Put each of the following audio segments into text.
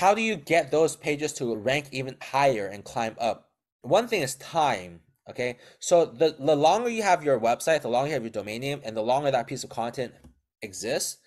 how do you get those pages to rank even higher and climb up? One thing is time. Okay, so the longer you have your website, the longer you have your domain name, and the longer that piece of content exists,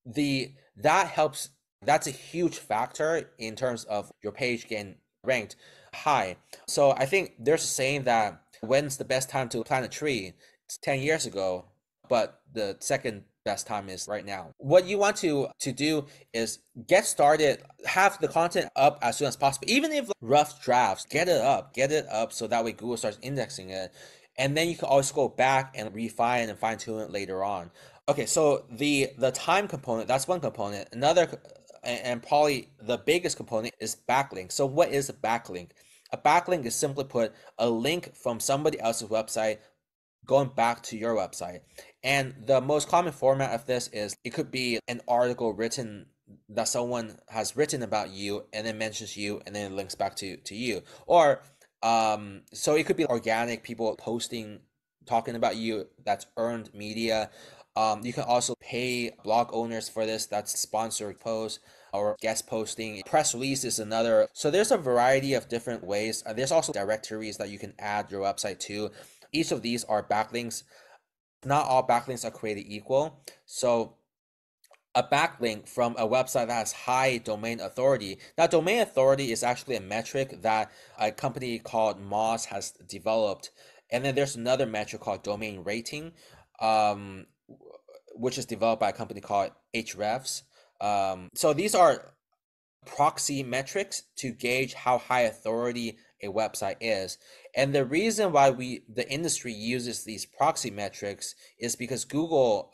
the that helps. That's a huge factor in terms of your page getting ranked high. So I think there's a saying that when's the best time to plant a tree? It's 10 years ago, but the second best time is right now. What you want to do is get started, have the content up as soon as possible. Even if rough drafts, get it up so that way Google starts indexing it. And then you can always go back and refine and fine tune it later on. Okay, so the time component, that's one component. Another and probably the biggest component is backlink. So what is a backlink? A backlink is simply put a link from somebody else's website going back to your website. And the most common format of this is it could be an article written that someone has written about you and then mentions you and then it links back to you. Or so it could be organic people posting talking about you, that's earned media. You can also pay blog owners for this, that's sponsored posts or guest posting. Press release is another. So there's a variety of different ways. There's also directories that you can add your website to. Each of these are backlinks. Not all backlinks are created equal. So a backlink from a website that has high domain authority. Now, domain authority is actually a metric that a company called Moz has developed. And then there's another metric called domain rating, um, which is developed by a company called Hrefs. So these are proxy metrics to gauge how high authority a website is. And the reason why the industry uses these proxy metrics is because Google,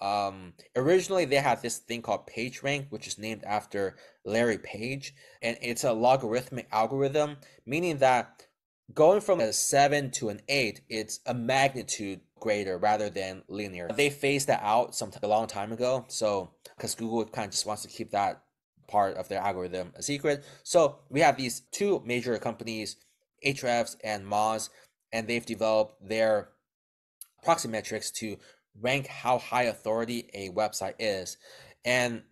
originally they had this thing called PageRank, which is named after Larry Page, and it's a logarithmic algorithm, meaning that going from a 7 to an 8, it's a magnitude greater rather than linear. They phased that out a long time ago, so because Google kind of just wants to keep that part of their algorithm a secret. So we have these two major companies, Ahrefs and Moz, and they've developed their proxy metrics to rank how high authority a website is. And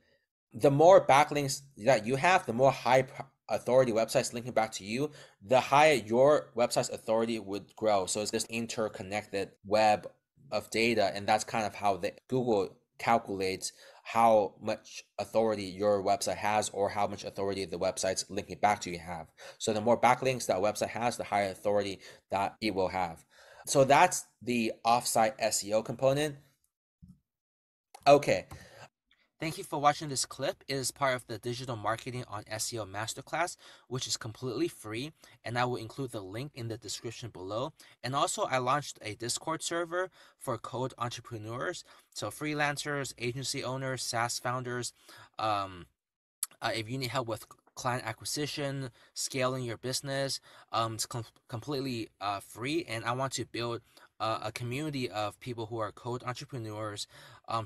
the more backlinks that you have, the more high authority websites linking back to you, the higher your website's authority would grow. So it's this interconnected web of data, and that's kind of how Google calculates how much authority your website has or how much authority the websites linking back to you have. So the more backlinks that website has, the higher authority that it will have. So that's the offsite SEO component. Okay. Thank you for watching this clip. It is part of the Digital Marketing on SEO Masterclass, which is completely free, and I will include the link in the description below. And also, I launched a Discord server for code entrepreneurs, so freelancers, agency owners, SaaS founders. If you need help with client acquisition, scaling your business, it's completely free, and I want to build a community of people who are code entrepreneurs,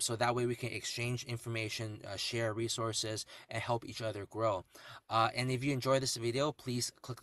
so that way we can exchange information, share resources, and help each other grow. And if you enjoyed this video, please click